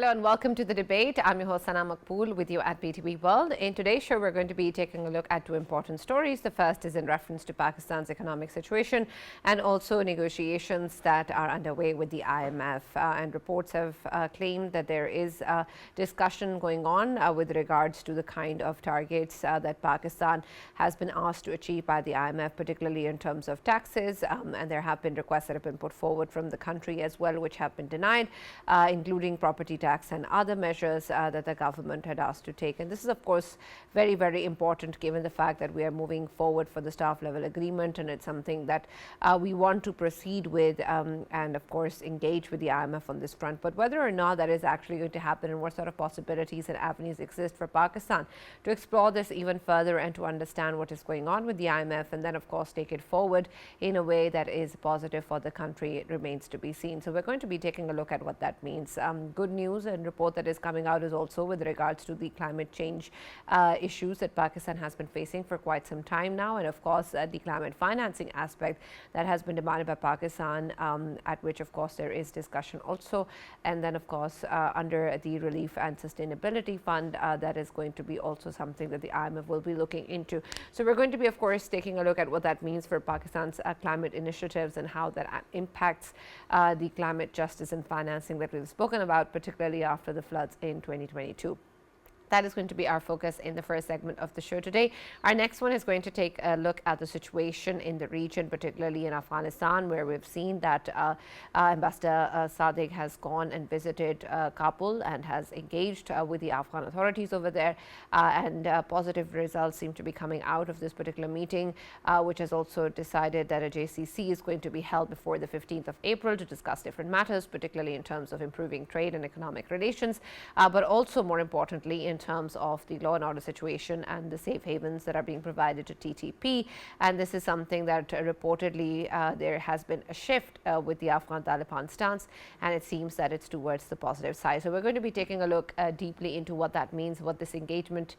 Hello and welcome to the debate. I'm your host Maqbool with you at PTV World. In today's show, we're going to be taking a look at two important stories. The first is in reference to Pakistan's economic situation and also negotiations that are underway with the IMF. And reports have claimed that there is a discussion going on with regards to the kind of targets that Pakistan has been asked to achieve by the IMF, particularly in terms of taxes. And there have been requests that have been put forward from the country as well, which have been denied, including property tax and other measures that the government had asked to take. And this is, of course, very, very important given the fact that we are moving forward for the staff level agreement, and it's something that we want to proceed with and, of course, engage with the IMF on this front. But whether or not that is actually going to happen and what sort of possibilities and avenues exist for Pakistan to explore this even further and to understand what is going on with the IMF and then, of course, take it forward in a way that is positive for the country, it remains to be seen. So we're going to be taking a look at what that means. Good news and report that is coming out is also with regards to the climate change issues that Pakistan has been facing for quite some time now, and of course the climate financing aspect that has been demanded by Pakistan, at which of course there is discussion also, and then of course under the Relief and Sustainability Fund that is going to be also something that the IMF will be looking into. So we're going to be of course taking a look at what that means for Pakistan's climate initiatives and how that impacts the climate justice and financing that we've spoken about, particularly after the floods in 2022. That is going to be our focus in the first segment of the show today. Our next one is going to take a look at the situation in the region, particularly in Afghanistan, where we've seen that Ambassador Sadiq has gone and visited Kabul and has engaged with the Afghan authorities over there. And positive results seem to be coming out of this particular meeting, which has also decided that a JCC is going to be held before the 15th of April to discuss different matters, particularly in terms of improving trade and economic relations, but also more importantly in terms of the law and order situation and the safe havens that are being provided to TTP. And this is something that reportedly there has been a shift with the Afghan Taliban stance, and it seems that it's towards the positive side. So we're going to be taking a look deeply into what that means, what this engagement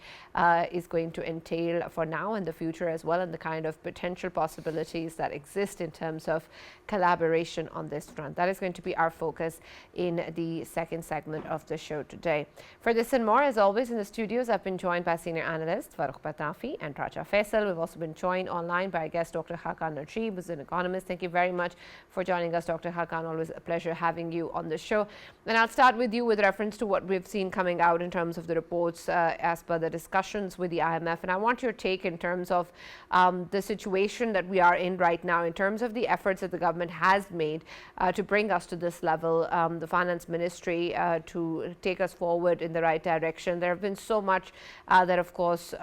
is going to entail for now and the future as well, and the kind of potential possibilities that exist in terms of collaboration on this front. That is going to be our focus in the second segment of the show today. For this and more, as always, in the studios, I've been joined by senior analysts Farrukh, Pitafi and Faisal. We've also been joined online by our guest, Dr. Khaqan Najeeb, who's an economist. Thank you very much for joining us, Dr. Khaqan. Always a pleasure having you on the show. And I'll start with you with reference to what we've seen coming out in terms of the reports as per the discussions with the IMF. And I want your take in terms of the situation that we are in right now, in terms of the efforts that the government has made to bring us to this level, the finance ministry to take us forward in the right direction. There have been so much that, of course,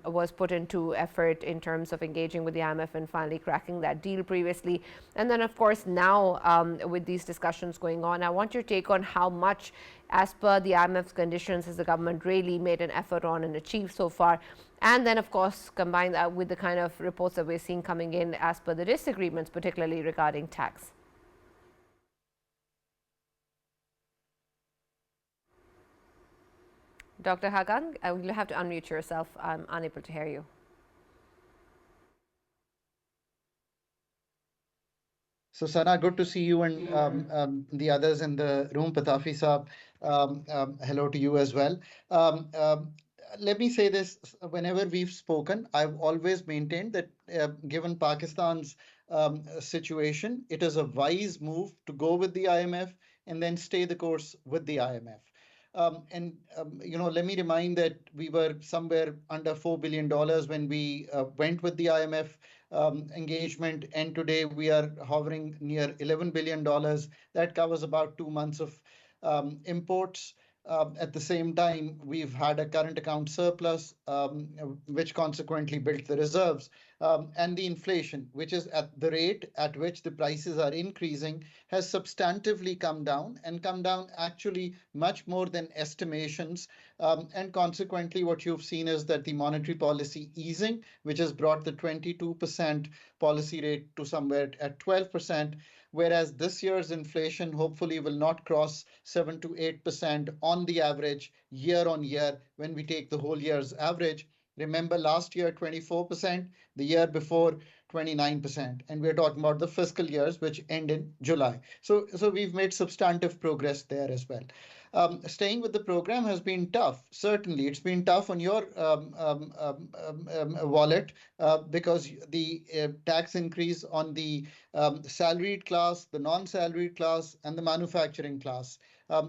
was put into effort in terms of engaging with the IMF and finally cracking that deal previously. And then, of course, now with these discussions going on, I want your take on how much, as per the IMF's conditions, has the government really made an effort on and achieved so far. And then, of course, combine that with the kind of reports that we're seeing coming in as per the disagreements, particularly regarding tax. Dr. Khaqan, you'll have to unmute yourself. I'm unable to hear you. So, Sana, good to see you and the others in the room. Pitafi Saab, hello to you as well. Let me say this, whenever we've spoken, I've always maintained that given Pakistan's situation, it is a wise move to go with the IMF and then stay the course with the IMF. Let me remind that we were somewhere under $4 billion when we went with the IMF engagement, and today we are hovering near $11 billion. That covers about 2 months of imports. At the same time, we've had a current account surplus, which consequently built the reserves. And the inflation, which is at the rate at which the prices are increasing, has substantively come down actually much more than estimations. And consequently, what you've seen is that the monetary policy easing, which has brought the 22% policy rate to somewhere at 12%, whereas this year's inflation hopefully will not cross 7 to 8% on the average year on year when we take the whole year's average. Remember last year 24%, the year before 29%, and we're talking about the fiscal years which end in July. So we've made substantive progress there as well. Staying with the program has been tough. Certainly, it's been tough on your wallet because the tax increase on the salaried class, the non-salaried class, and the manufacturing class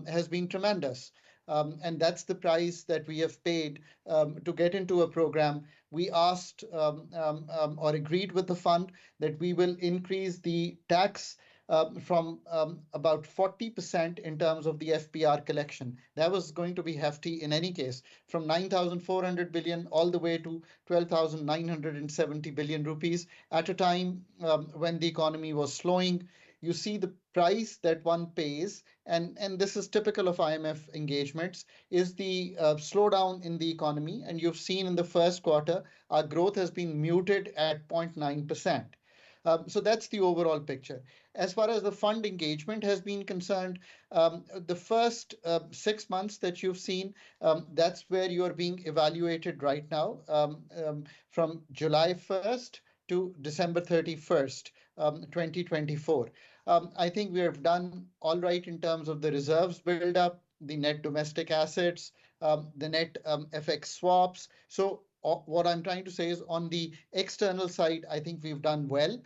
has been tremendous. And that's the price that we have paid to get into a program. We asked or agreed with the fund that we will increase the tax from about 40% in terms of the FPR collection. That was going to be hefty in any case, from 9,400 billion all the way to 12,970 billion rupees at a time when the economy was slowing. You see the price that one pays, and this is typical of IMF engagements, is the slowdown in the economy. And you've seen in the first quarter, our growth has been muted at 0.9%. So that's the overall picture. As far as the fund engagement has been concerned, the first 6 months that you've seen, that's where you are being evaluated right now, from July 1st to December 31st, 2024. I think we have done all right in terms of the reserves build up, the net domestic assets, the net FX swaps. So what I'm trying to say is on the external side, I think we've done well.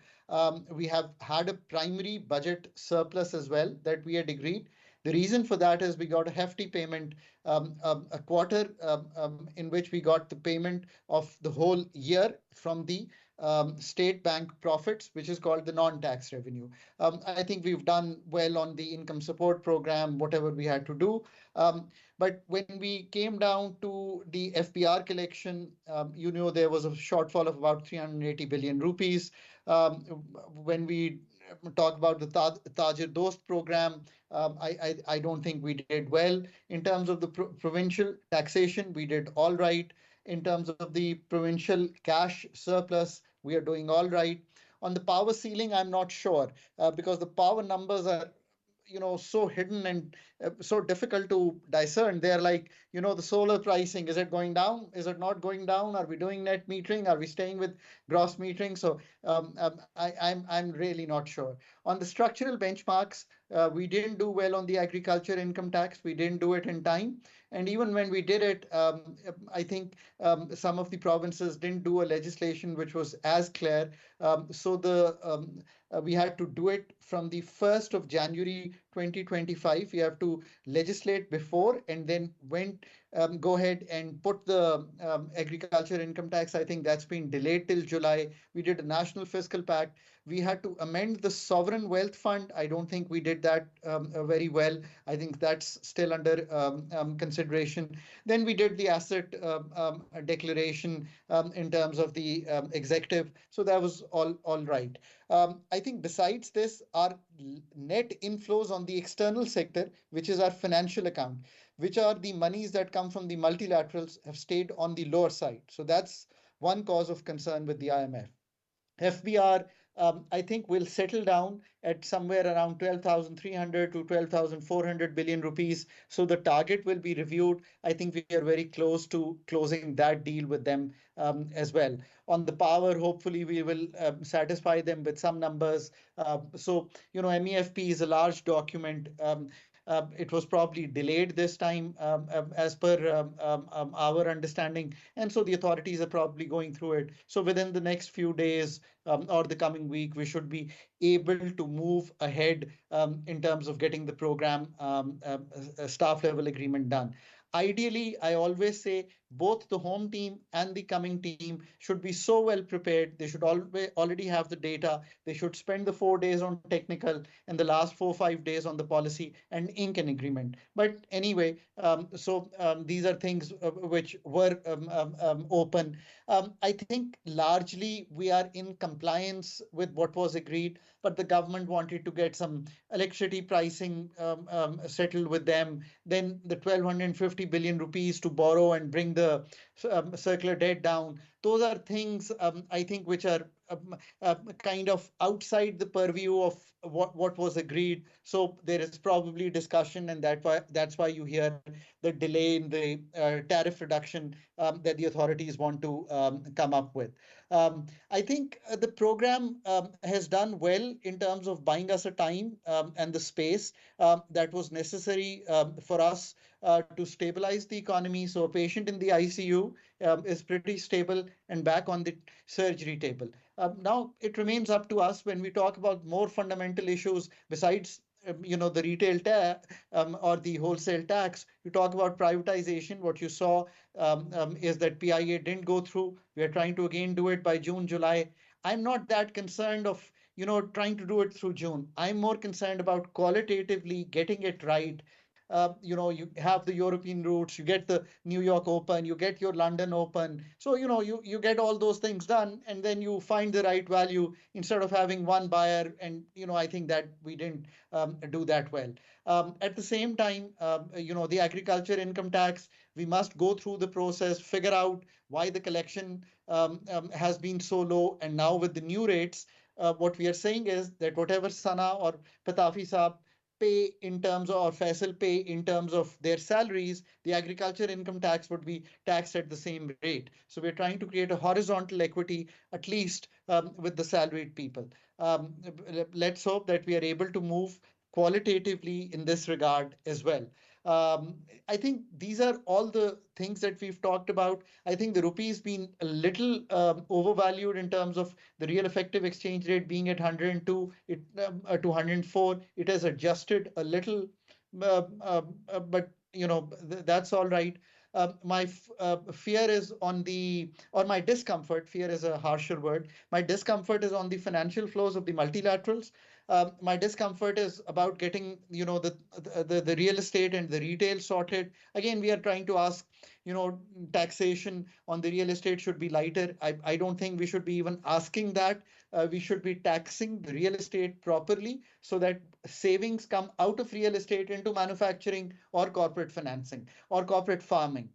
We have had a primary budget surplus as well that we had agreed. The reason for that is we got a hefty payment, a quarter in which we got the payment of the whole year from the state bank profits, which is called the non-tax revenue. I think we've done well on the income support program, whatever we had to do. But when we came down to the FPR collection, there was a shortfall of about 380 billion rupees. When we talk about the Tajir Dost program, I don't think we did well. In terms of the provincial taxation, we did all right. In terms of the provincial cash surplus, we are doing all right. On the power ceiling, I'm not sure because the power numbers are so hidden and so difficult to discern. They're like, the solar pricing, is it going down, is it not going down, are we doing net metering, are we staying with gross metering? So I'm really not sure. On the structural benchmarks, we didn't do well on the agriculture income tax. We didn't do it in time, and even when we did it, I think some of the provinces didn't do a legislation which was as clear. So we had to do it from the 1st of January 2025. We have to legislate before and then go ahead and put the agriculture income tax. I think that's been delayed till July. We did a national fiscal pact. We had to amend the sovereign wealth fund. I don't think we did that very well. I think that's still under consideration. Then we did the asset declaration in terms of the executive. So that was all right. I think besides this, our net inflows on the external sector, which is our financial account, which are the monies that come from the multilaterals, have stayed on the lower side. So that's one cause of concern with the IMF. FBR, I think, will settle down at somewhere around 12,300 to 12,400 billion rupees. So the target will be reviewed. I think we are very close to closing that deal with them as well. On the power, hopefully we will satisfy them with some numbers. MEFP is a large document. It was probably delayed this time as per our understanding. And so the authorities are probably going through it. So within the next few days or the coming week, we should be able to move ahead in terms of getting the program staff level agreement done. Ideally, I always say both the home team and the coming team should be so well prepared. They should already have the data. They should spend the 4 days on technical and the last 4 or 5 days on the policy and ink an agreement. But anyway, these are things which were open. I think largely we are in compliance with what was agreed, but the government wanted to get some electricity pricing settled with them. Then the 1,250 billion rupees to borrow and bring the circular debt down. those are things, I think, which are kind of outside the purview of what was agreed. So there is probably discussion, and that's why you hear the delay in the tariff reduction that the authorities want to come up with. I think the program has done well in terms of buying us a time and the space that was necessary for us to stabilize the economy. So a patient in the ICU is pretty stable and back on the surgery table. Now it remains up to us when we talk about more fundamental issues besides the retail or the wholesale tax. You talk about privatization. What you saw is that PIA didn't go through. We are trying to again do it by June, July. I'm not that concerned of trying to do it through June. I'm more concerned about qualitatively getting it right. You have the European routes, you get the New York Open, you get your London Open. So, you get all those things done, and then you find the right value instead of having one buyer. And, I think that we didn't do that well. At the same time, the agriculture income tax, we must go through the process, figure out why the collection has been so low. And now with the new rates, what we are saying is that whatever Sana or Pitafi Saab pay in terms of, or Faisal pay in terms of their salaries, the agriculture income tax would be taxed at the same rate. So we're trying to create a horizontal equity, at least with the salaried people. Let's hope that we are able to move qualitatively in this regard as well. I think these are all the things that we've talked about. I think the rupee has been a little overvalued in terms of the real effective exchange rate being at 102 to 104. It has adjusted a little, but that's all right. My fear is on the, or my discomfort, fear is a harsher word. My discomfort is on the financial flows of the multilaterals. My discomfort is about getting, the real estate and the retail sorted. Again, we are trying to ask, taxation on the real estate should be lighter. I don't think we should be even asking that. We should be taxing the real estate properly so that savings come out of real estate into manufacturing or corporate financing or corporate farming.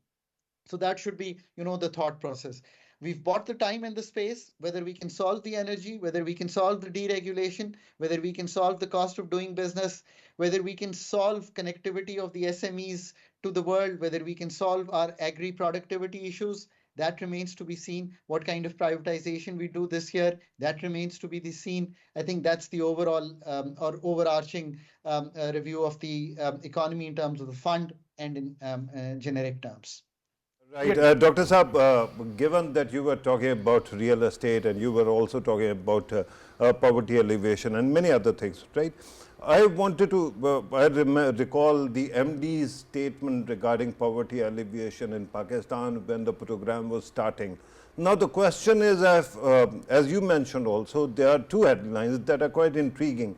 So that should be, the thought process. We've bought the time and the space, whether we can solve the energy, whether we can solve the deregulation, whether we can solve the cost of doing business, whether we can solve connectivity of the SMEs to the world, whether we can solve our agri productivity issues. That remains to be seen. What kind of privatization we do this year, that remains to be seen. I think that's the overall or overarching review of the economy in terms of the fund and in generic terms. Right. Dr. Saab, given that you were talking about real estate and you were also talking about poverty alleviation and many other things, right? I wanted to, recall the MD's statement regarding poverty alleviation in Pakistan when the program was starting. Now the question is, as you mentioned also, there are two headlines that are quite intriguing.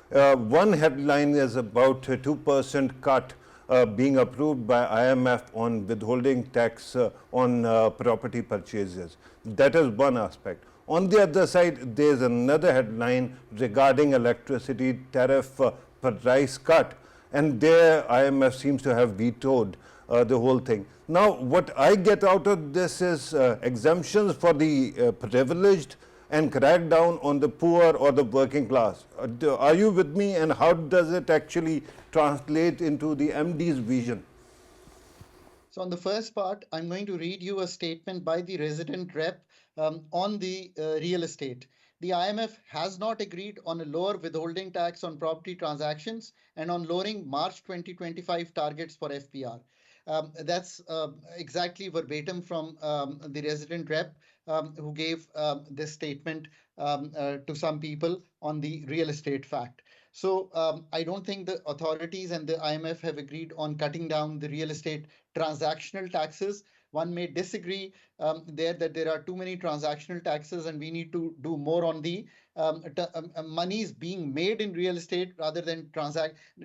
One headline is about a 2% cut being approved by IMF on withholding tax on property purchases. That is one aspect. On the other side, there is another headline regarding electricity tariff price cut, and there IMF seems to have vetoed the whole thing. Now, what I get out of this is exemptions for the privileged and crack down on the poor or the working class. Are you with me, and how does it actually translate into the MD's vision? So on the first part, I'm going to read you a statement by the resident rep on the real estate. The IMF has not agreed on a lower withholding tax on property transactions and on lowering March 2025 targets for FPR. That's exactly verbatim from the resident rep who gave this statement to some people on the real estate fact. So I don't think the authorities and the IMF have agreed on cutting down the real estate transactional taxes. One may disagree there that there are too many transactional taxes and we need to do more on the monies being made in real estate rather than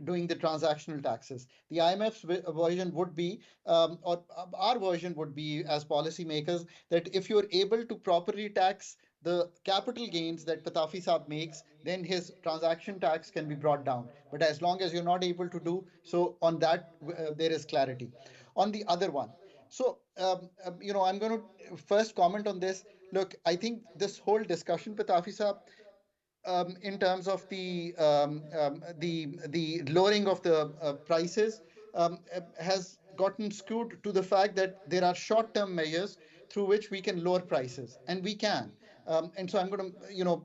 doing the transactional taxes. The IMF's version would be, or our version would be as policymakers, that if you're able to properly tax the capital gains that Pitafi Saab makes, then his transaction tax can be brought down. But as long as you're not able to do so on that, there is clarity. On the other one, So, I'm going to first comment on this. Look, I think this whole discussion, Pitafi Saab, in terms of the lowering of the prices has gotten skewed to the fact that there are short-term measures through which we can lower prices, and we can. And so I'm going to,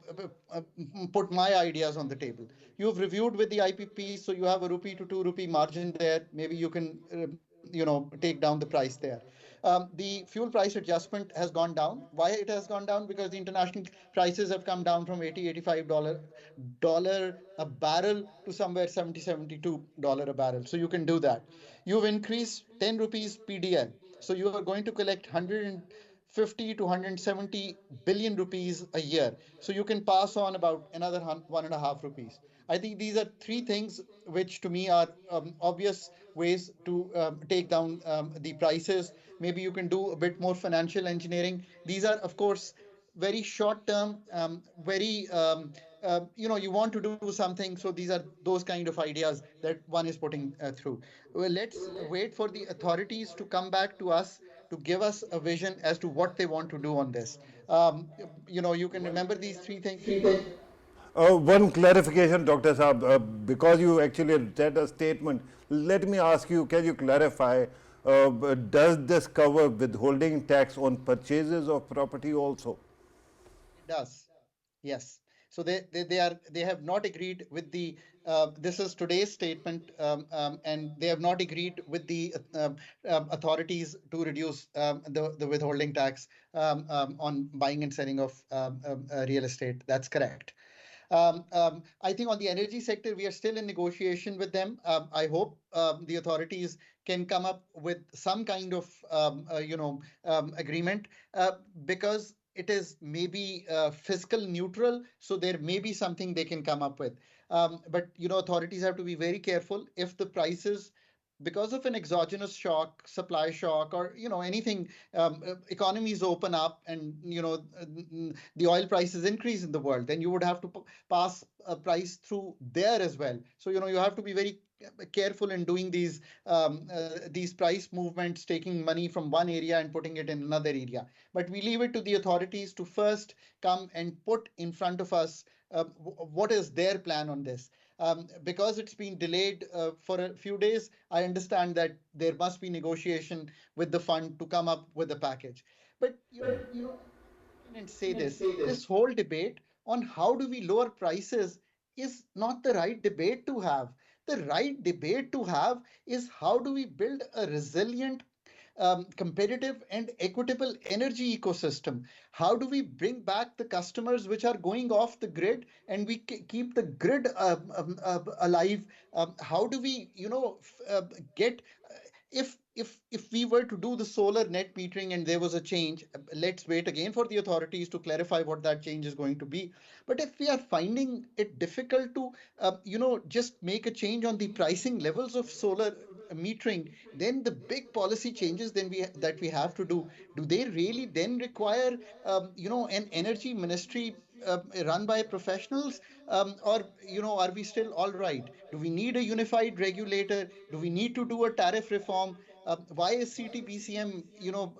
put my ideas on the table. You've reviewed with the IPP, so you have a rupee to 2 rupee margin there. Maybe you can, take down the price there. The fuel price adjustment has gone down. Why it has gone down? Because the international prices have come down from 80, $85 a barrel to somewhere 70, $72 a barrel. So you can do that. You've increased 10 rupees PDL. So you are going to collect 150 to 170 billion rupees a year. So you can pass on about another 1.5 rupees. I think these are three things which to me are obvious ways to take down the prices. Maybe you can do a bit more financial engineering. These are, of course, very short term, very, you want to do something. So these are those kind of ideas that one is putting through. Well, let's wait for the authorities to come back to us to give us a vision as to what they want to do on this. You can remember these three things. One clarification, Dr. Saab, because you actually said a statement, let me ask you, can you clarify, does this cover withholding tax on purchases of property also? It does. Yes. So they have not agreed with the this is today's statement, and they have not agreed with the authorities to reduce the withholding tax on buying and selling of real estate. That's correct. I think on the energy sector, we are still in negotiation with them. I hope the authorities can come up with some kind of agreement, because it is maybe fiscal neutral, so there may be something they can come up with. But authorities have to be very careful if the prices, because of an exogenous shock, supply shock, or anything, economies open up and the oil prices increase in the world, then you would have to pass a price through there as well. So you have to be very careful in doing these price movements, taking money from one area and putting it in another area. But we leave it to the authorities to first come and put in front of us what is their plan on this. Because it's been delayed for a few days, I understand that there must be negotiation with the fund to come up with a package. But and say this whole debate on how do we lower prices is not the right debate to have. The right debate to have is how do we build a resilient, competitive and equitable energy ecosystem. How do we bring back the customers which are going off the grid, and we keep the grid alive? How do we get if we were to do the solar net metering and there was a change, let's wait again for the authorities to clarify what that change is going to be. But if we are finding it difficult to just make a change on the pricing levels of solar metering, then the big policy changes that we have to do they really then require an energy ministry run by professionals, or are we still all right? Do we need a unified regulator? Do we need to do a tariff reform? Why is CTBCM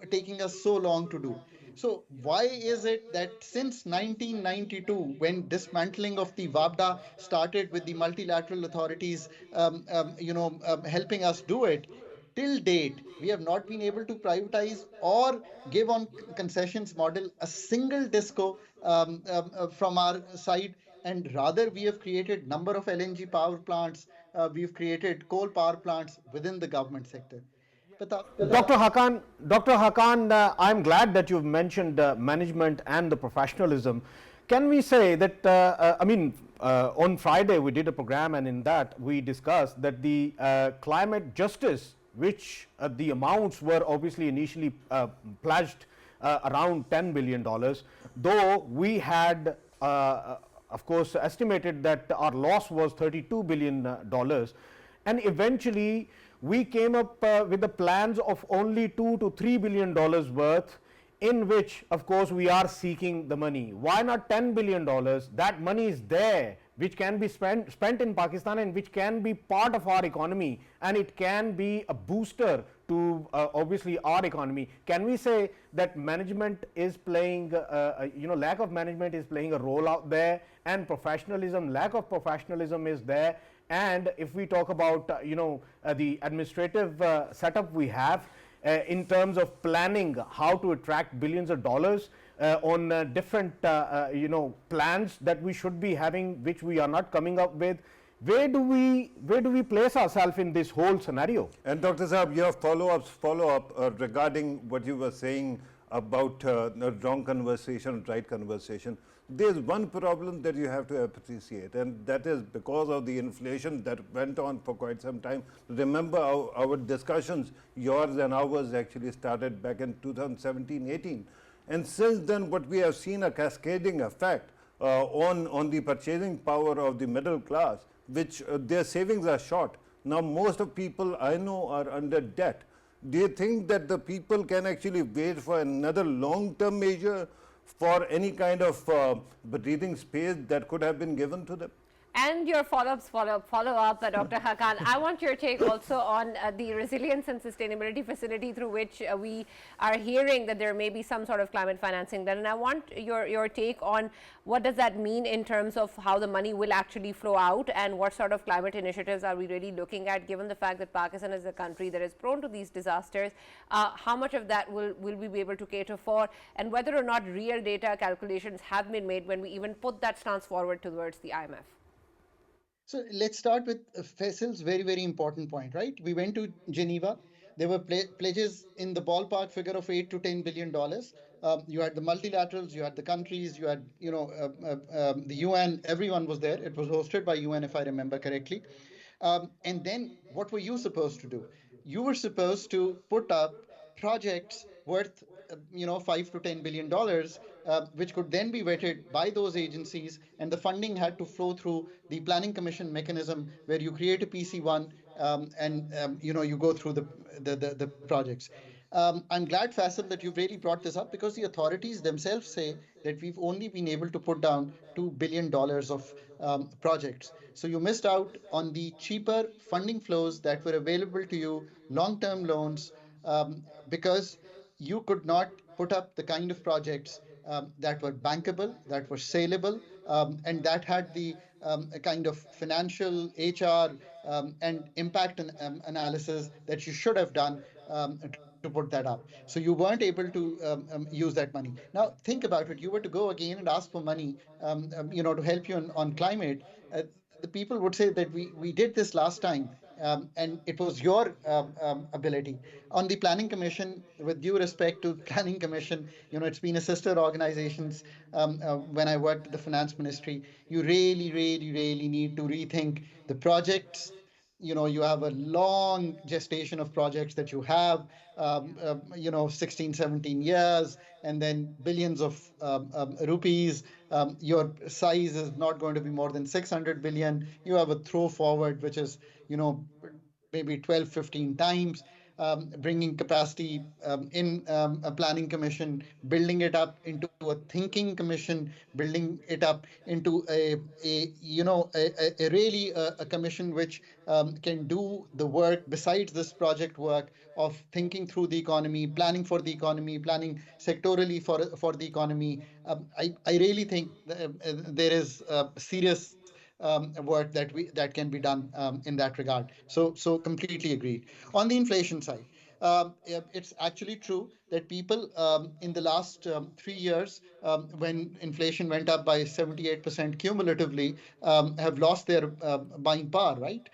taking us so long to do? So why is it that since 1992, when dismantling of the WAPDA started with the multilateral authorities helping us do it, till date, we have not been able to privatize or give on concessions model a single disco from our side, and rather we have created number of LNG power plants, we've created coal power plants within the government sector. But Dr. Khaqan, I'm glad that you've mentioned management and the professionalism. Can we say that, on Friday we did a program, and in that we discussed that the climate justice, which the amounts were obviously initially pledged around $10 billion, though we had of course estimated that our loss was $32 billion, and eventually we came up with the plans of only $2 to $3 billion worth, in which of course we are seeking the money. Why not $10 billion? That money is there which can be spent in Pakistan and which can be part of our economy, and it can be a booster to obviously our economy. Can we say that management is playing, lack of management is playing a role out there, and lack of professionalism is there? And if we talk about the administrative setup we have in terms of planning how to attract billions of dollars on different plans that we should be having, which we are not coming up with, where do we place ourselves in this whole scenario? And Dr. Saab, your follow-up regarding what you were saying about the wrong conversation, right conversation. There's one problem that you have to appreciate, and that is because of the inflation that went on for quite some time. Remember our discussions, yours and ours, actually started back in 2017-18. And since then, what we have seen a cascading effect on the purchasing power of the middle class, which their savings are short. Now, most of people I know are under debt. Do you think that the people can actually wait for another long-term measure for any kind of breathing space that could have been given to them? And your follow up, Dr. Khaqan. I want your take also on the resilience and sustainability facility through which we are hearing that there may be some sort of climate financing done. And I want your take on what does that mean in terms of how the money will actually flow out, and what sort of climate initiatives are we really looking at, given the fact that Pakistan is a country that is prone to these disasters. How much of that will we be able to cater for, and whether or not real data calculations have been made when we even put that stance forward towards the IMF? So let's start with Faisal's very, very important point, right? We went to Geneva. There were pledges in the ballpark figure of $8 to $10 billion. You had the multilaterals, you had the countries, you had the UN. Everyone was there. It was hosted by UN, if I remember correctly. And then what were you supposed to do? You were supposed to put up projects worth $5 to $10 billion, which could then be vetted by those agencies, and the funding had to flow through the planning commission mechanism, where you create a PC1 and you go through the projects. I'm glad, Faisal, that you've really brought this up, because the authorities themselves say that we've only been able to put down $2 billion of projects. So you missed out on the cheaper funding flows that were available to you, long-term loans, because you could not put up the kind of projects that were bankable, that were saleable, and that had the kind of financial, HR, and impact analysis that you should have done to put that up. So you weren't able to use that money. Now, think about it. You were to go again and ask for money, to help you on climate. The people would say that we did this last time, and it was your ability. On the Planning Commission, with due respect to Planning Commission, it's been a sister organizations. When I worked at the Finance Ministry, you really, really, really need to rethink the projects. You have a long gestation of projects that you have, 16, 17 years, and then billions of rupees. Your size is not going to be more than 600 billion. You have a throw forward, which is, maybe 12, 15 times. Bringing capacity in a planning commission, building it up into a thinking commission, building it up into a really a commission which can do the work besides this project work of thinking through the economy, planning for the economy, planning sectorally for the economy. I really think there is serious work that can be done in that regard. So completely agreed. On the inflation side, it's actually true that people in the last 3 years, when inflation went up by 78% cumulatively, have lost their buying power, right?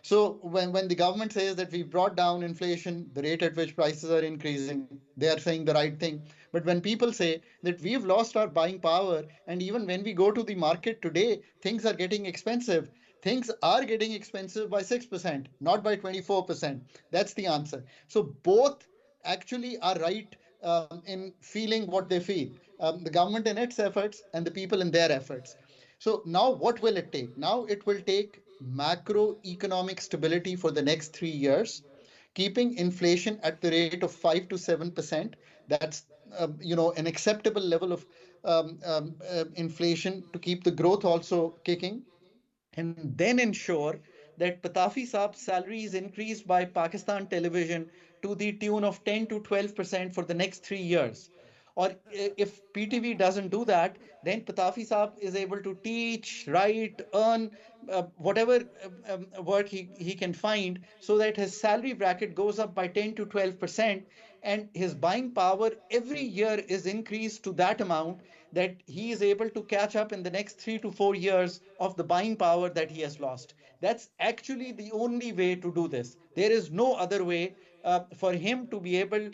So when the government says that we brought down inflation, the rate at which prices are increasing, they are saying the right thing. But when people say that we've lost our buying power, and even when we go to the market today, things are getting expensive. Things are getting expensive by 6%, not by 24%. That's the answer. So both actually are right in feeling what they feel. The government in its efforts and the people in their efforts. So now what will it take? Now it will take macroeconomic stability for the next 3 years, keeping inflation at the rate of 5 to 7%. That's an acceptable level of inflation to keep the growth also kicking, and then ensure that Pitafi Saab's salary is increased by Pakistan television to the tune of 10 to 12% for the next 3 years. Or if PTV doesn't do that, then Pitafi Saab is able to teach, write, earn whatever work he can find, so that his salary bracket goes up by 10 to 12%, and his buying power every year is increased to that amount, that he is able to catch up in the next 3 to 4 years of the buying power that he has lost. That's actually the only way to do this. There is no other way for him to be able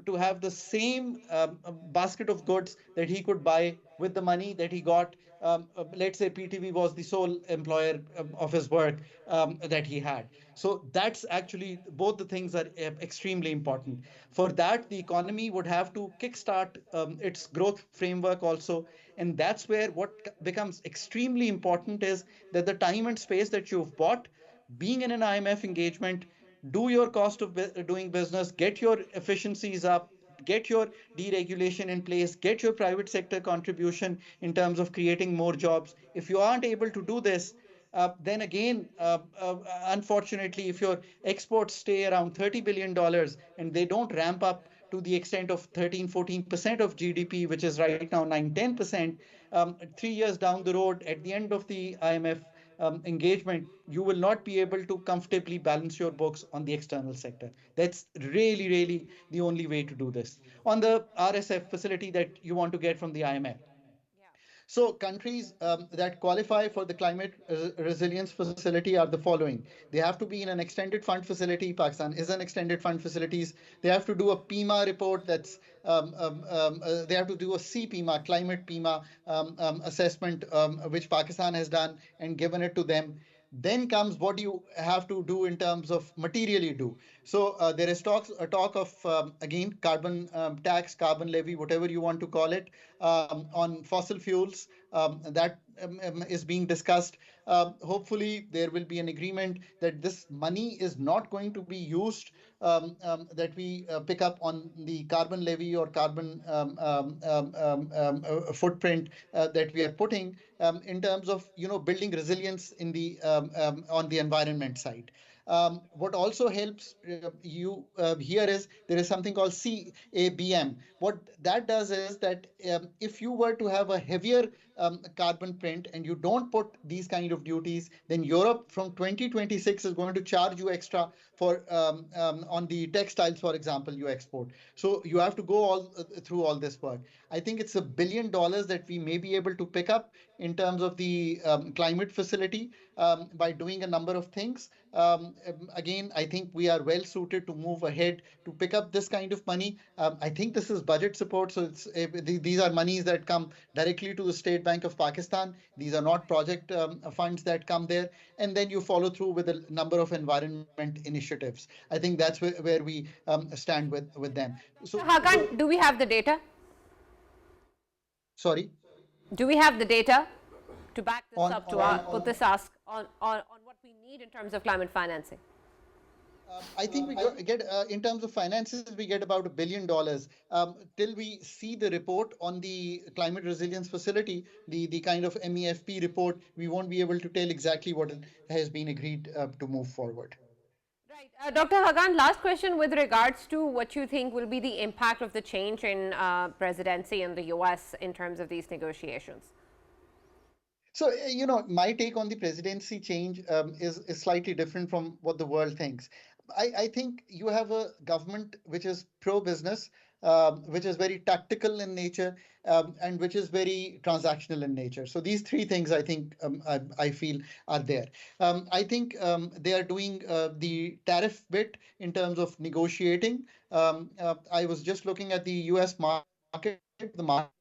to have the same basket of goods that he could buy with the money that he got. Let's say PTV was the sole employer of his work that he had. So that's actually, both the things are extremely important. For that, the economy would have to kickstart its growth framework also. And that's where what becomes extremely important is that the time and space that you've bought, being in an IMF engagement, do your cost of doing business, get your efficiencies up, get your deregulation in place, get your private sector contribution in terms of creating more jobs. If you aren't able to do this, then again, unfortunately, if your exports stay around $30 billion and they don't ramp up to the extent of 13-14% of GDP, which is right now 9-10%, 3 years down the road, at the end of the IMF engagement, you will not be able to comfortably balance your books on the external sector. That's really, really the only way to do this. On the RSF facility that you want to get from the IMF, so countries that qualify for the climate resilience facility are the following. They have to be in an extended fund facility. Pakistan is an extended fund facilities. They have to do a PIMA report. They have to do a CPIMA, climate PIMA assessment, which Pakistan has done and given it to them. Then comes what you have to do in terms of materially do. So there is a talk of, again, carbon tax, carbon levy, whatever you want to call it, on fossil fuels. That is being discussed. Hopefully, there will be an agreement that this money is not going to be used, that we pick up on the carbon levy or carbon footprint that we are putting, in terms of building resilience in the on the environment side. What also helps you here is there is something called CABM. What that does is that if you were to have a heavier carbon print and you don't put these kind of duties, then Europe from 2026 is going to charge you extra for on the textiles, for example, you export. So you have to go all through all this work. I think it's $1 billion that we may be able to pick up in terms of the climate facility by doing a number of things. Again, I think we are well suited to move ahead to pick up this kind of money. I think this is budget support, so these are monies that come directly to the State Bank of Pakistan. These are not project funds that come there, and then you follow through with a number of environment initiatives. I think that's where we stand with them. So, Khaqan, do we have the data? Sorry? Do we have the data to back this up, to put this ask on what we need in terms of climate financing? I think we get in terms of finances, we get about $1 billion. Till we see the report on the climate resilience facility, the kind of MEFP report, we won't be able to tell exactly what has been agreed to move forward. Right. Dr. Khaqan, last question with regards to what you think will be the impact of the change in presidency in the US in terms of these negotiations. So, my take on the presidency change is slightly different from what the world thinks. I think you have a government which is pro-business, which is very tactical in nature, and which is very transactional in nature. So these three things, I think, I feel are there. I think they are doing the tariff bit in terms of negotiating. I was just looking at the US market. The market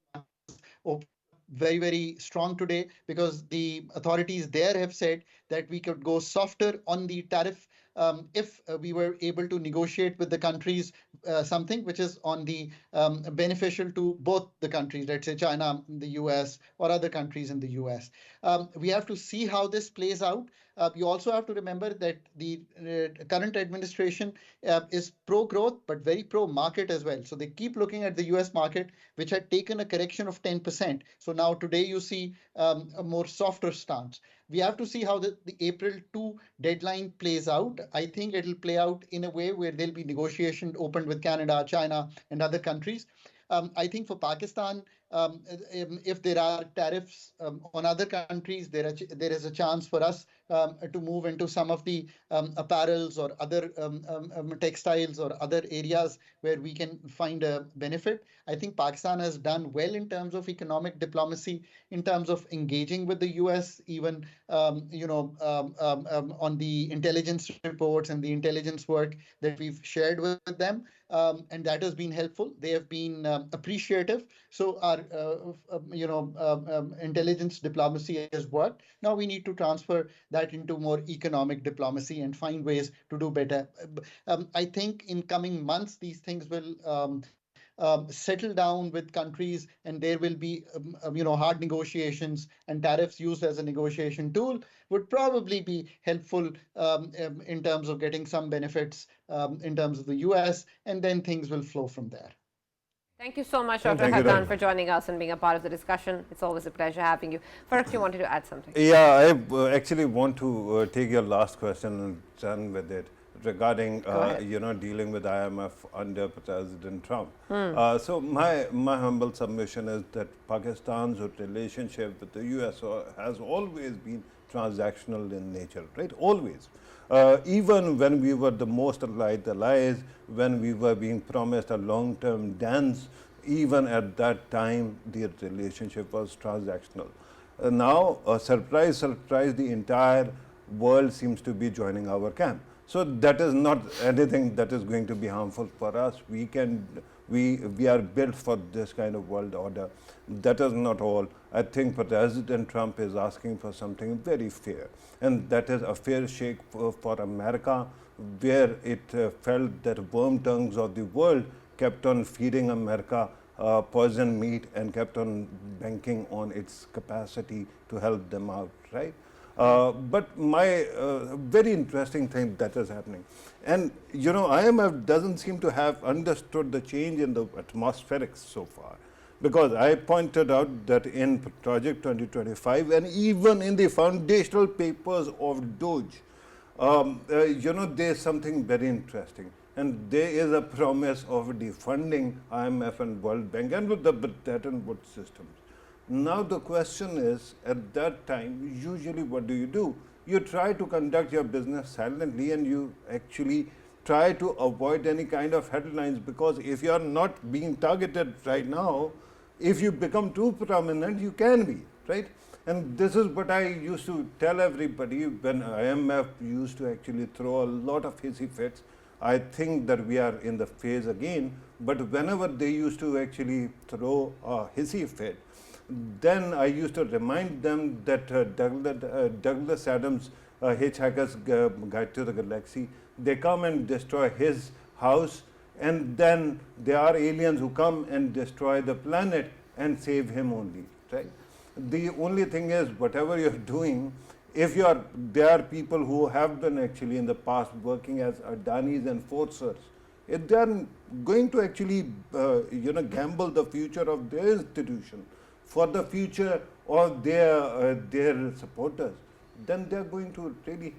is open very, very strong today because the authorities there have said that we could go softer on the tariff if we were able to negotiate with the countries something which is on the beneficial to both the countries, let's say China, the US, or other countries in the US. We have to see how this plays out. You also have to remember that the current administration is pro-growth, but very pro-market as well. So they keep looking at the US market, which had taken a correction of 10%. So now today you see a more softer stance. We have to see how the April 2 deadline plays out. I think it'll play out in a way where there'll be negotiation opened with Canada, China, and other countries. I think for Pakistan, if there are tariffs on other countries, there is a chance for us to move into some of the apparels or other textiles or other areas where we can find a benefit. I think Pakistan has done well in terms of economic diplomacy, in terms of engaging with the US, even on the intelligence reports and the intelligence work that we've shared with them. And that has been helpful. They have been appreciative. So our intelligence diplomacy has worked. Now we need to transfer that into more economic diplomacy and find ways to do better. I think in coming months these things will settle down with countries, and there will be hard negotiations, and tariffs used as a negotiation tool would probably be helpful in terms of getting some benefits in terms of the US, and then things will flow from there. Thank you so much, Dr. Khaqan, for joining us and being a part of the discussion. It's always a pleasure having you. Farrukh, you wanted to add something? Yeah, I actually want to take your last question and run with it regarding dealing with IMF under President Trump. So my humble submission is that Pakistan's relationship with the US has always been transactional in nature, right? Always. Even when we were the most allies, when we were being promised a long-term dance, even at that time, the relationship was transactional. Now, surprise, the entire world seems to be joining our camp. So that is not anything that is going to be harmful for us. We are built for this kind of world order. That is not all. I think President Trump is asking for something very fair, and that is a fair shake for America, where it felt that worm tongues of the world kept on feeding America poisoned meat and kept on banking on its capacity to help them out, right? But my very interesting thing that is happening, and IMF doesn't seem to have understood the change in the atmospherics so far, because I pointed out that in Project 2025 and even in the foundational papers of Doge, there's something very interesting, and there is a promise of defunding IMF and World Bank and with the Bretton Woods systems. Now the question is, at that time, usually what do? You try to conduct your business silently, and you actually try to avoid any kind of headlines, because if you are not being targeted right now, if you become too prominent, you can be, right? And this is what I used to tell everybody when IMF used to actually throw a lot of hissy fits. I think that we are in the phase again, but whenever they used to actually throw a hissy fit, then I used to remind them that Douglas Adams' Hitchhiker's Guide to the Galaxy, they come and destroy his house, and then there are aliens who come and destroy the planet and save him only, right? The only thing is, whatever you're doing, there are people who have been actually in the past working as Adanis and forcers, if they are going to actually gamble the future of their institution for the future of their supporters, then they are going to really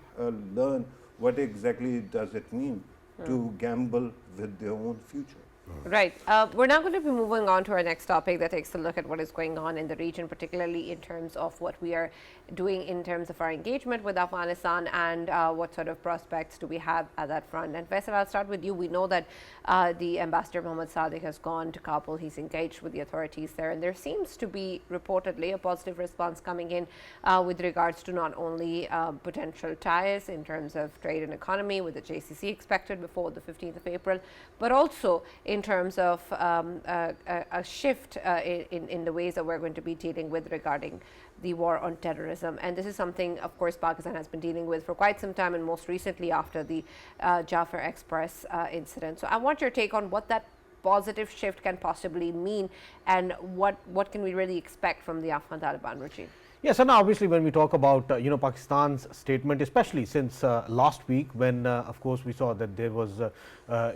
learn what exactly does it mean to gamble with their own future. Right. We're now going to be moving on to our next topic that takes a look at what is going on in the region, particularly in terms of what we are doing in terms of our engagement with Afghanistan and what sort of prospects do we have at that front. And Faisal, I'll start with you. We know that the Ambassador Mohammad Sadiq has gone to Kabul. He's engaged with the authorities there, and there seems to be reportedly a positive response coming in with regards to not only potential ties in terms of trade and economy with the JCC expected before the 15th of April, but also in terms of a shift in the ways that we're going to be dealing with regarding the war on terrorism. And this is something, of course, Pakistan has been dealing with for quite some time, and most recently after the Jafar Express incident. So I want your take on what that positive shift can possibly mean, and what can we really expect from the Afghan Taliban regime? Yes, and obviously when we talk about Pakistan's statement, especially since last week, when of course we saw that there was a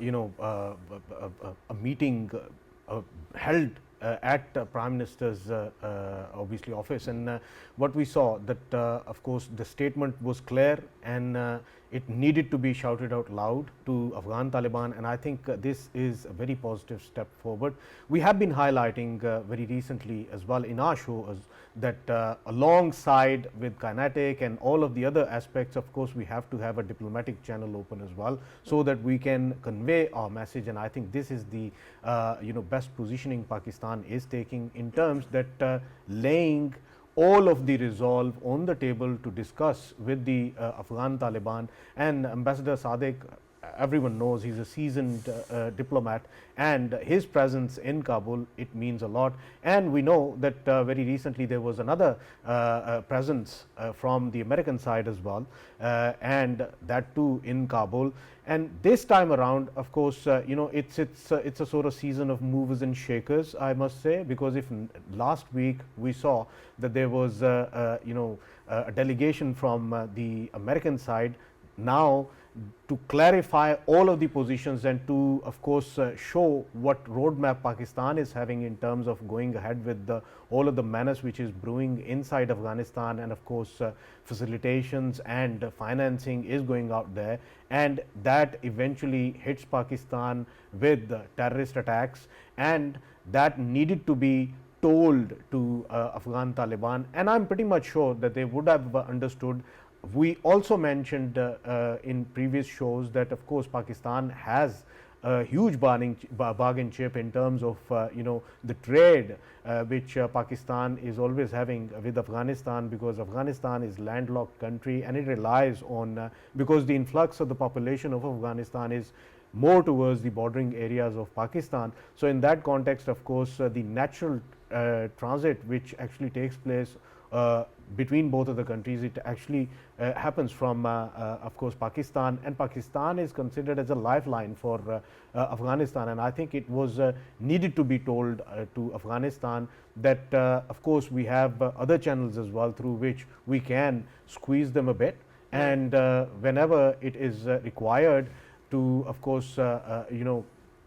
meeting held at Prime Minister's obviously office, and what we saw that of course the statement was clear, and it needed to be shouted out loud to Afghan Taliban, and I think this is a very positive step forward. We have been highlighting very recently as well in our show that alongside with kinetic and all of the other aspects, of course we have to have a diplomatic channel open as well, so that we can convey our message, and I think this is the best positioning Pakistan is taking in terms that laying all of the resolve on the table to discuss with the Afghan Taliban. And Ambassador Sadiq, everyone knows he's a seasoned diplomat, and his presence in Kabul, it means a lot. And we know that very recently there was another presence from the American side as well, and that too in Kabul. And this time around, of course, it's a sort of season of movers and shakers, I must say, because if last week we saw that there was a delegation from the American side, now to clarify all of the positions and to of course show what roadmap Pakistan is having in terms of going ahead with all of the menace which is brewing inside Afghanistan, and of course facilitations and financing is going out there, and that eventually hits Pakistan with terrorist attacks, and that needed to be told to Afghan Taliban, and I am pretty much sure that they would have understood. We also mentioned in previous shows that of course Pakistan has a huge bargain chip in terms of the trade which Pakistan is always having with Afghanistan, because Afghanistan is landlocked country and it relies on because the influx of the population of Afghanistan is more towards the bordering areas of Pakistan. So in that context, of course, the natural transit which actually takes place between both of the countries, it actually happens from of course Pakistan, and Pakistan is considered as a lifeline for Afghanistan, and I think it was needed to be told to Afghanistan that of course we have other channels as well through which we can squeeze them a bit, and whenever it is required to of course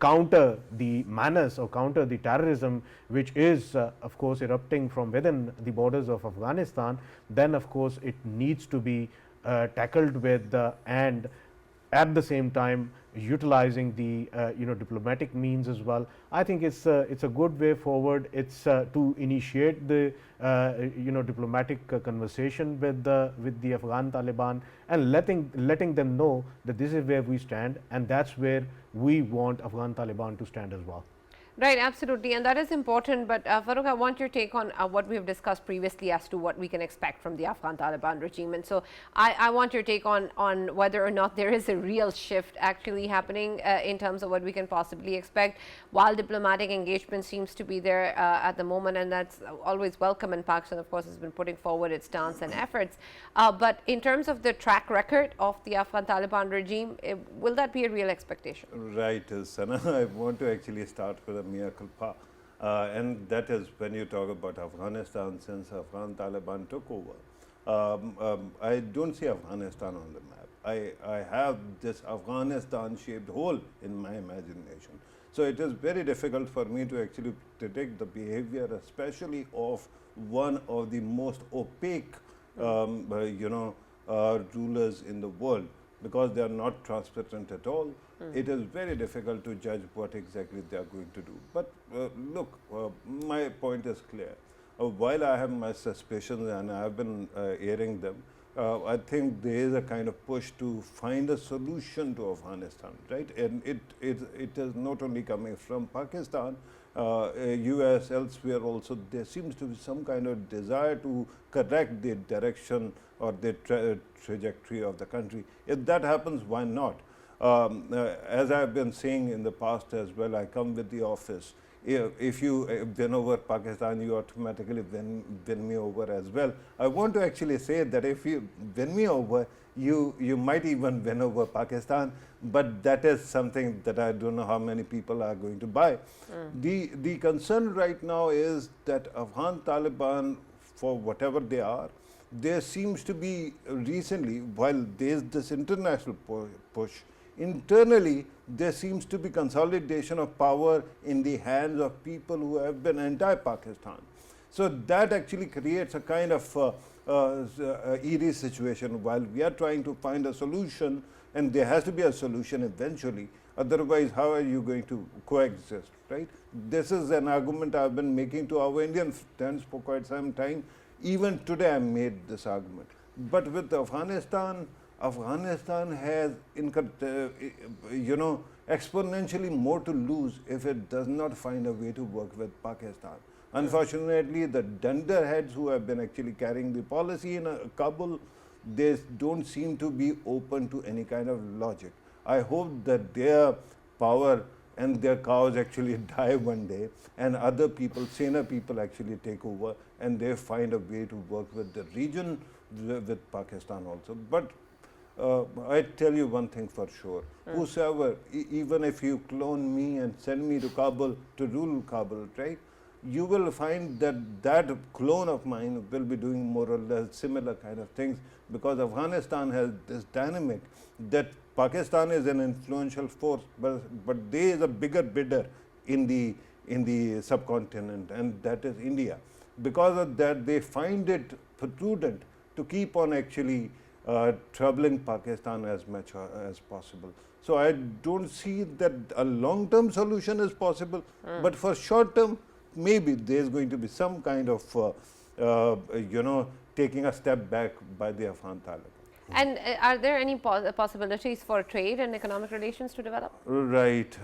counter the menace or counter the terrorism which is of course erupting from within the borders of Afghanistan, then of course it needs to be tackled with and at the same time utilizing the diplomatic means as well. I think it's a good way forward. It's to initiate the diplomatic conversation with the Afghan Taliban and letting them know that this is where we stand, and that's where we want Afghan Taliban to stand as well. Right, absolutely, and that is important. But Farrukh, I want your take on what we have discussed previously as to what we can expect from the Afghan Taliban regime. And so I want your take on whether or not there is a real shift actually happening in terms of what we can possibly expect. While diplomatic engagement seems to be there at the moment, and that's always welcome, and Pakistan, of course, has been putting forward its stance and efforts. But in terms of the track record of the Afghan Taliban regime, will that be a real expectation? Right, Sana. I want to actually start with a mea culpa, and that is when you talk about Afghanistan. Since Afghan Taliban took over, I don't see Afghanistan on the map. I have this Afghanistan shaped hole in my imagination. So it is very difficult for me to actually predict the behavior, especially of one of the most opaque rulers in the world, because they are not transparent at all. It is very difficult to judge what exactly they are going to do. But look, my point is clear. While I have my suspicions and I have been airing them, I think there is a kind of push to find a solution to Afghanistan, right? And it is not only coming from Pakistan, US, elsewhere also. There seems to be some kind of desire to correct the direction or the trajectory of the country. If that happens, why not? As I have been saying in the past as well, I come with the office. If you win over Pakistan, you automatically win me over as well. I want to actually say that if you win me over, you might even win over Pakistan, but that is something that I don't know how many people are going to buy. The concern right now is that Afghan Taliban for whatever they are, there seems to be recently, while there is this international push, internally there seems to be consolidation of power in the hands of people who have been anti-Pakistan. So that actually creates a kind of eerie situation while we are trying to find a solution, and there has to be a solution eventually. Otherwise, how are you going to coexist, right? This is an argument I've been making to our Indian friends for quite some time. Even today I made this argument. But with Afghanistan, Afghanistan has exponentially more to lose if it does not find a way to work with Pakistan. Unfortunately, the dunderheads who have been actually carrying the policy in Kabul, they don't seem to be open to any kind of logic. I hope that their power and their cows actually die one day, and other people, saner people actually take over, and they find a way to work with the region, with Pakistan also. But I tell you one thing for sure, whosoever, even if you clone me and send me to Kabul to rule Kabul, right, you will find that that clone of mine will be doing more or less similar kind of things, because Afghanistan has this dynamic that Pakistan is an influential force, but there is a bigger bidder in the subcontinent, and that is India. Because of that, they find it prudent to keep on actually troubling Pakistan as much as possible. So I don't see that a long-term solution is possible, but for short-term, maybe there is going to be some kind of, taking a step back by the Afghan Taliban. And are there any possibilities for trade and economic relations to develop? Right.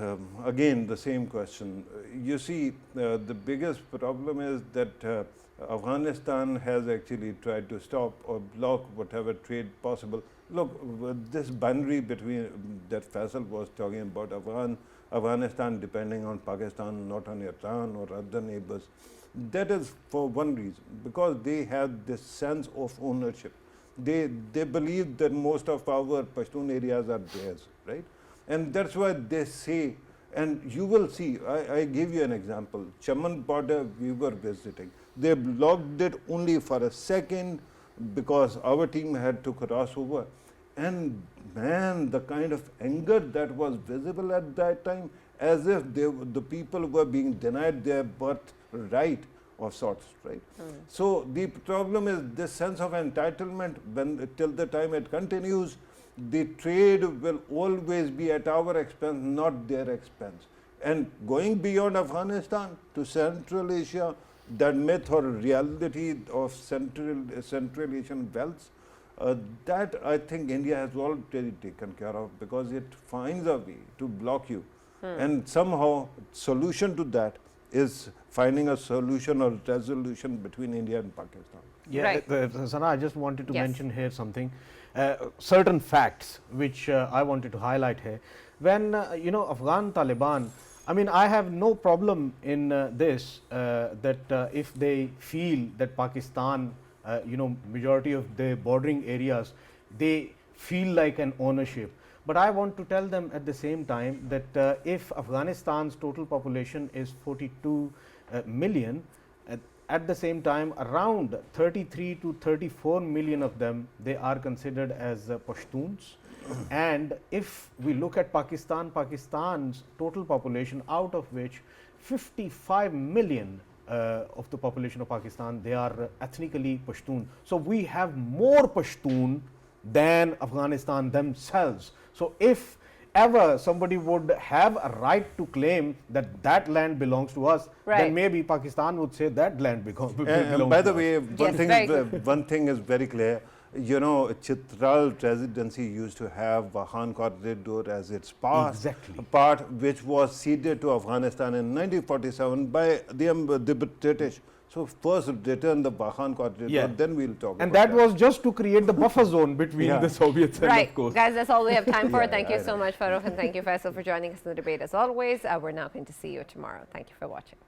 Again, the same question. You see, the biggest problem is that Afghanistan has actually tried to stop or block whatever trade possible. Look, this boundary between that Faisal was talking about, Afghanistan depending on Pakistan, not on Iran or other neighbors, that is for one reason, because they have this sense of ownership. They believe that most of our Pashtun areas are theirs, right? And that's why they say, and you will see, I give you an example. Chaman border we were visiting. They blocked it only for a second because our team had to cross over. And man, the kind of anger that was visible at that time, as if the people were being denied their birthright of sorts, right? So the problem is this sense of entitlement. When till the time it continues, the trade will always be at our expense, not their expense. And going beyond Afghanistan to Central Asia, that myth or reality of Central Asian wealth, that I think India has already taken care of, because it finds a way to block you. And somehow solution to that is finding a solution or resolution between India and Pakistan. Yeah, right. Sana, I just wanted to mention here something, certain facts which I wanted to highlight here. When Afghan Taliban, I mean, I have no problem in this, that if they feel that Pakistan, majority of the bordering areas, they feel like an ownership. But I want to tell them at the same time that if Afghanistan's total population is 42 million, at the same time around 33 to 34 million of them, they are considered as Pashtuns. And if we look at Pakistan, Pakistan's total population, out of which 55 million of the population of Pakistan, they are ethnically Pashtun. So we have more Pashtun than Afghanistan themselves. So if ever somebody would have a right to claim that that land belongs to us, then maybe Pakistan would say that land belongs to us. And by the way, one thing is very clear. Chitral Presidency used to have Vahan Corridor as its part, which was ceded to Afghanistan in 1947 by the British. So first return the Vahan Corridor, then we'll talk about that. And that was just to create the buffer zone between the Soviets and of course. Guys, that's all we have time for. Thank you so much, Farrukh, and thank you, Faisal, for joining us in the debate as always. We're now going to see you tomorrow. Thank you for watching.